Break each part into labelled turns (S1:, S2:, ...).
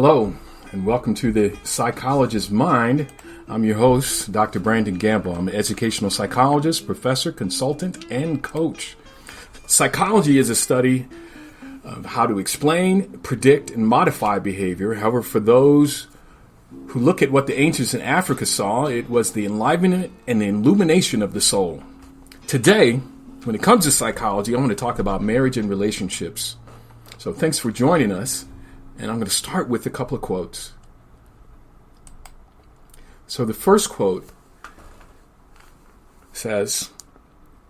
S1: Hello, and welcome to the Psychologist's Mind. I'm your host, Dr. Brandon Gamble. I'm an educational psychologist, professor, consultant, and coach. Psychology is a study of how to explain, predict, and modify behavior. However, for those who look at what the ancients in Africa saw, it was the enlivenment and the illumination of the soul. Today, when it comes to psychology, I want to talk about marriage and relationships. So thanks for joining us. And I'm going to start with a couple of quotes. So the first quote says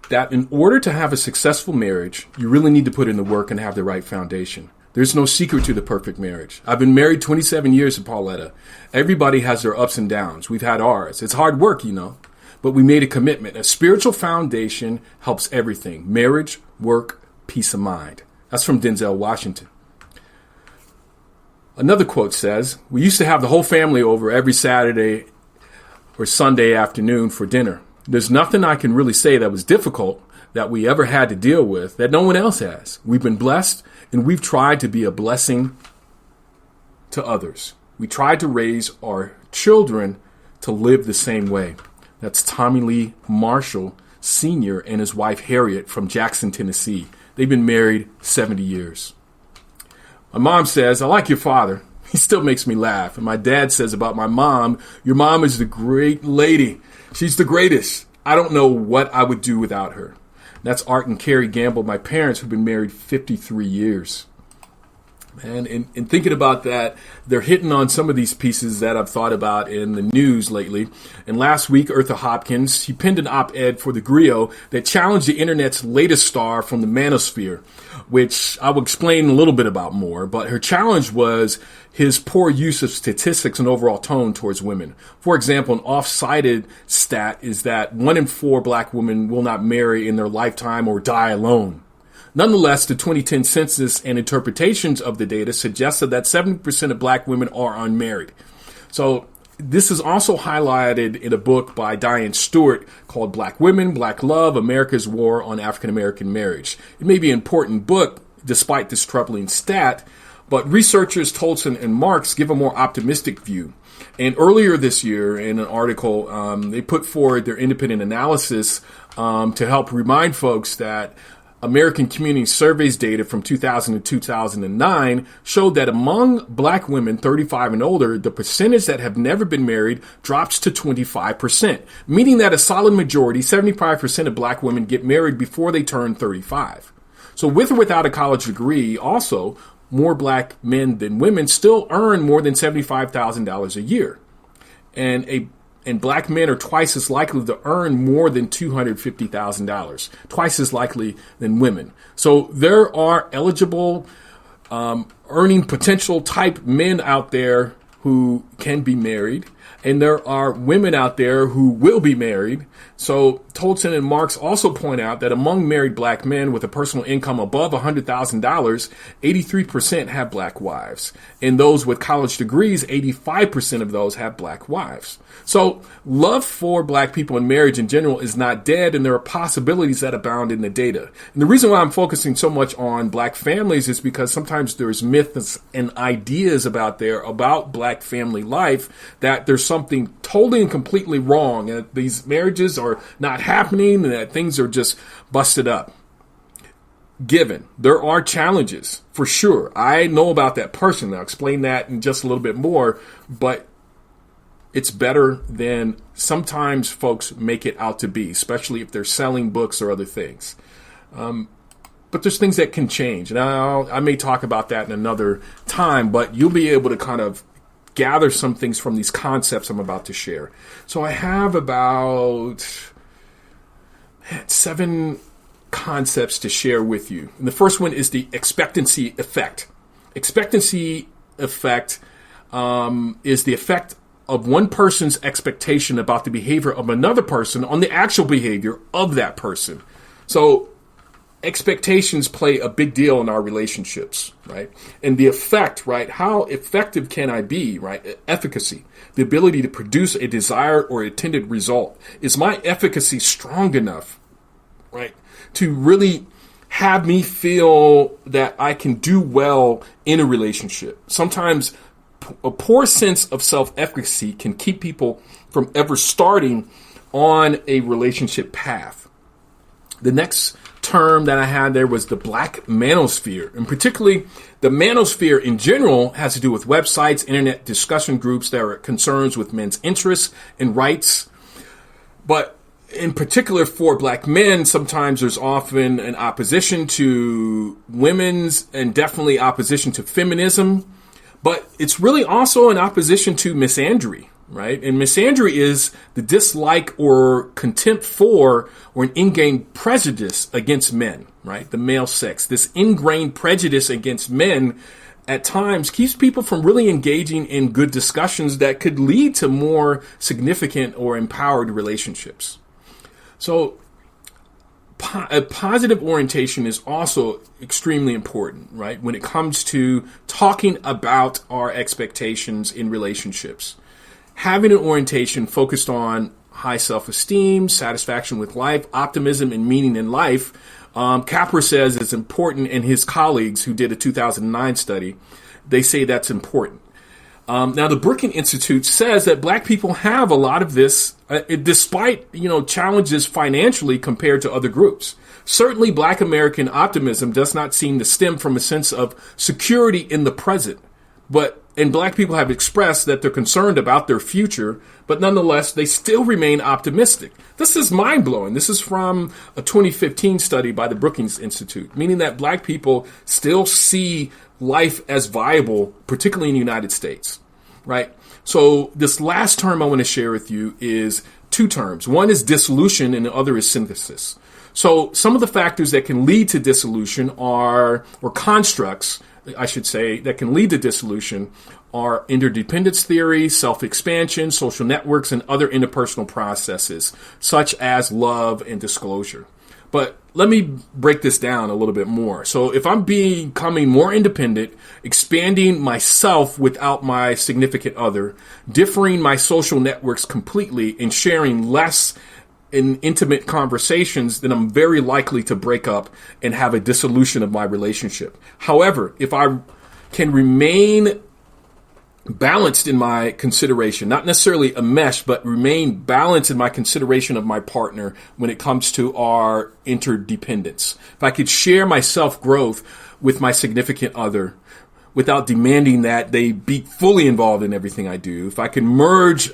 S1: that in order to have a successful marriage, you really need to put in the work and have the right foundation. There's no secret to the perfect marriage. I've been married 27 years to Pauletta. Everybody has their ups and downs. We've had ours. It's hard work, but we made a commitment. A spiritual foundation helps everything. Marriage, work, peace of mind. That's from Denzel Washington. Another quote says, we used to have the whole family over every Saturday or Sunday afternoon for dinner. There's nothing I can really say that was difficult that we ever had to deal with that no one else has. We've been blessed, and we've tried to be a blessing to others. We tried to raise our children to live the same way. That's Tommy Lee Marshall Sr. and his wife Harriet from Jackson, Tennessee. They've been married 70 years. My mom says, I like your father. He still makes me laugh. And my dad says about my mom, your mom is the great lady. She's the greatest. I don't know what I would do without her. That's Art and Carrie Gamble, my parents, who've been married 53 years. And in thinking about that, they're hitting on some of these pieces that I've thought about in the news lately. And last week, Eartha Hopkins, she penned an op-ed for the Griot that challenged the internet's latest star from the manosphere, which I will explain a little bit about more. But her challenge was his poor use of statistics and overall tone towards women. For example, an off-cited stat is that 1 in 4 black women will not marry in their lifetime or die alone. Nonetheless, the 2010 census and interpretations of the data suggested that 70% of black women are unmarried. So this is also highlighted in a book by Diane Stewart called Black Women, Black Love, America's War on African-American Marriage. It may be an important book despite this troubling stat, but researchers Tolson and Marks give a more optimistic view. And earlier this year in an article, they put forward their independent analysis to help remind folks that American Community Surveys data from 2000 to 2009 showed that among black women 35 and older, the percentage that have never been married drops to 25%, meaning that a solid majority, 75% of black women get married before they turn 35. So with or without a college degree, also, more black men than women still earn more than $75,000 a year. And black men are twice as likely to earn more than $250,000, twice as likely than women. So there are eligible earning potential type men out there who can be married, and there are women out there who will be married. So Tolson and Marks also point out that among married black men with a personal income above $100,000, 83% have black wives. And those with college degrees, 85% of those have black wives. So love for black people in marriage in general is not dead, and there are possibilities that abound in the data. And the reason why I'm focusing so much on black families is because sometimes there's myths and ideas about black family life that there's something totally and completely wrong, and that these marriages are not happening and that things are just busted up. Given there are challenges for sure. I know about that person. I'll explain that in just a little bit more, but it's better than sometimes folks make it out to be, especially if they're selling books or other things. But there's things that can change. And I may talk about that in another time, but you'll be able to kind of gather some things from these concepts I'm about to share. So I have about 7 concepts to share with you. And the first one is the expectancy effect. Expectancy effect is the effect of one person's expectation about the behavior of another person on the actual behavior of that person. So expectations play a big deal in our relationships, right? And the effect, right? How effective can I be, right? Efficacy, the ability to produce a desired or intended result. Is my efficacy strong enough, right, to really have me feel that I can do well in a relationship? Sometimes a poor sense of self-efficacy can keep people from ever starting on a relationship path. The next term that I had there was the black manosphere. And particularly, the manosphere in general has to do with websites, internet discussion groups that are concerns with men's interests and rights. But in particular for black men, sometimes there's often an opposition to women's and definitely opposition to feminism. But it's really also an opposition to misandry, right? And misandry is the dislike or contempt for or an ingrained prejudice against men, right? The male sex. This ingrained prejudice against men at times keeps people from really engaging in good discussions that could lead to more significant or empowered relationships. So a positive orientation is also extremely important, right? When it comes to talking about our expectations in relationships. Having an orientation focused on high self-esteem, satisfaction with life, optimism, and meaning in life, Capra says it's important, and his colleagues who did a 2009 study, they say that's important. Now, the Brookings Institute says that black people have a lot of this, despite, challenges financially compared to other groups. Certainly, black American optimism does not seem to stem from a sense of security in the present. And black people have expressed that they're concerned about their future, but nonetheless, they still remain optimistic. This is mind-blowing. This is from a 2015 study by the Brookings Institute, meaning that black people still see life as viable, particularly in the United States, right? So this last term I want to share with you is two terms. One is dissolution and the other is synthesis. So some of the factors that can lead to dissolution or constructs, I should say, that can lead to dissolution are interdependence theory, self-expansion, social networks, and other interpersonal processes, such as love and disclosure. But let me break this down a little bit more. So if I'm becoming more independent, expanding myself without my significant other, differing my social networks completely, and sharing less in intimate conversations, then I'm very likely to break up and have a dissolution of my relationship. However, if I can remain balanced in my consideration, not necessarily a mesh, but remain balanced in my consideration of my partner when it comes to our interdependence. If I could share my self-growth with my significant other without demanding that they be fully involved in everything I do, if I can merge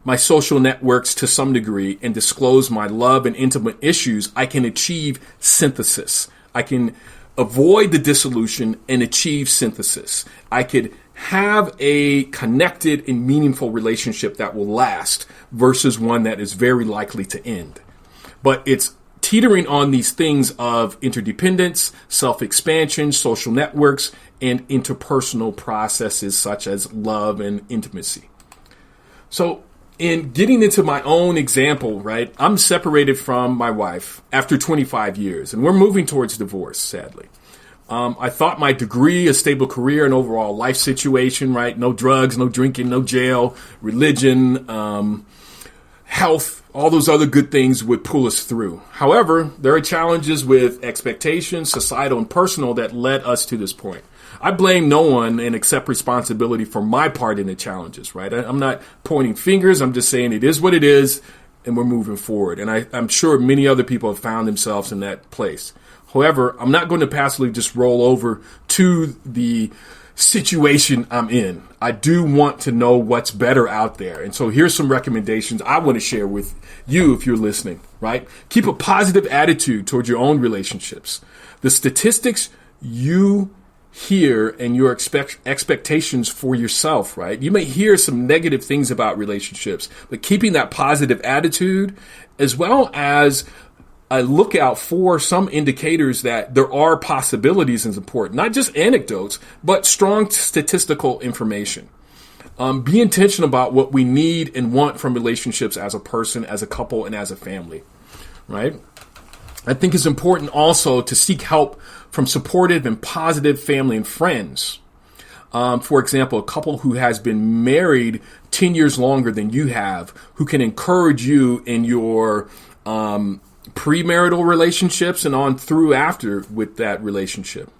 S1: my social networks to some degree and disclose my love and intimate issues, I can achieve synthesis. I can avoid the dissolution and achieve synthesis. I could have a connected and meaningful relationship that will last versus one that is very likely to end. But it's teetering on these things of interdependence, self-expansion, social networks, and interpersonal processes such as love and intimacy. So in getting into my own example, right, I'm separated from my wife after 25 years, and we're moving towards divorce, sadly. I thought my degree, a stable career, and overall life situation, right, no drugs, no drinking, no jail, religion, health, all those other good things would pull us through. However, there are challenges with expectations, societal and personal, that led us to this point. I blame no one and accept responsibility for my part in the challenges, right? I'm not pointing fingers. I'm just saying it is what it is, and we're moving forward. And I'm sure many other people have found themselves in that place. However, I'm not going to passively just roll over to the situation I'm in. I do want to know what's better out there. And so here's some recommendations I want to share with you if you're listening, right? Keep a positive attitude towards your own relationships. The statistics you hear and your expectations for yourself, right? You may hear some negative things about relationships, but keeping that positive attitude as well as a lookout for some indicators that there are possibilities is important. Not just anecdotes, but strong statistical information. Be intentional about what we need and want from relationships as a person, as a couple, and as a family, right? I think it's important also to seek help from supportive and positive family and friends. For example, a couple who has been married 10 years longer than you have, who can encourage you in your premarital relationships and on through after with that relationship.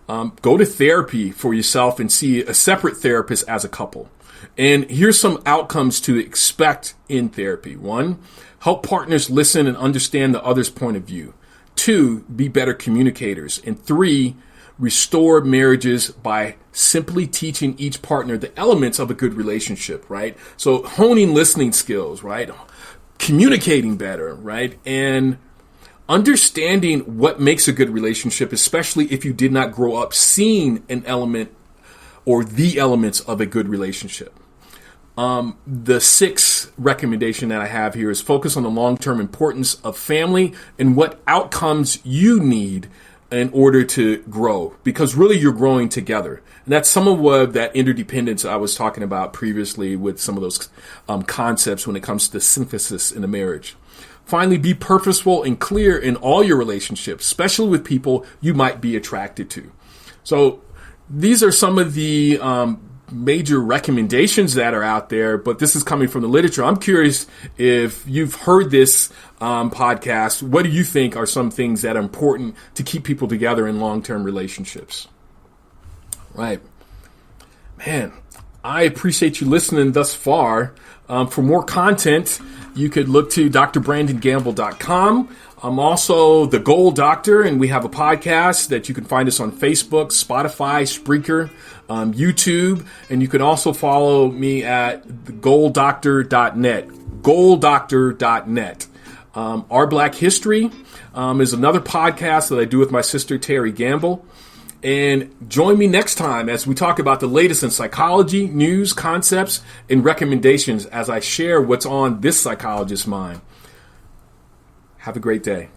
S1: Go to therapy for yourself and see a separate therapist as a couple. And here's some outcomes to expect in therapy. 1, help partners listen and understand the other's point of view. 2, be better communicators. And 3, restore marriages by simply teaching each partner the elements of a good relationship, right? So honing listening skills, right? Communicating better, right? And understanding what makes a good relationship, especially if you did not grow up seeing an element or the elements of a good relationship. The 6th recommendation that I have here is focus on the long-term importance of family and what outcomes you need in order to grow, because really you're growing together. And that's some of what that interdependence I was talking about previously with some of those concepts when it comes to synthesis in a marriage. Finally, be purposeful and clear in all your relationships, especially with people you might be attracted to. So these are some of the major recommendations that are out there, but this is coming from the literature. I'm curious if you've heard this podcast. What do you think are some things that are important to keep people together in long-term relationships? Right. Man, I appreciate you listening thus far. For more content, you could look to drbrandongamble.com. I'm also the Goal Doctor, and we have a podcast that you can find us on Facebook, Spotify, Spreaker, YouTube, and you can also follow me at goaldoctor.net, goaldoctor.net. Our Black History is another podcast that I do with my sister, Terry Gamble. And join me next time as we talk about the latest in psychology, news, concepts, and recommendations as I share what's on this psychologist's mind. Have a great day.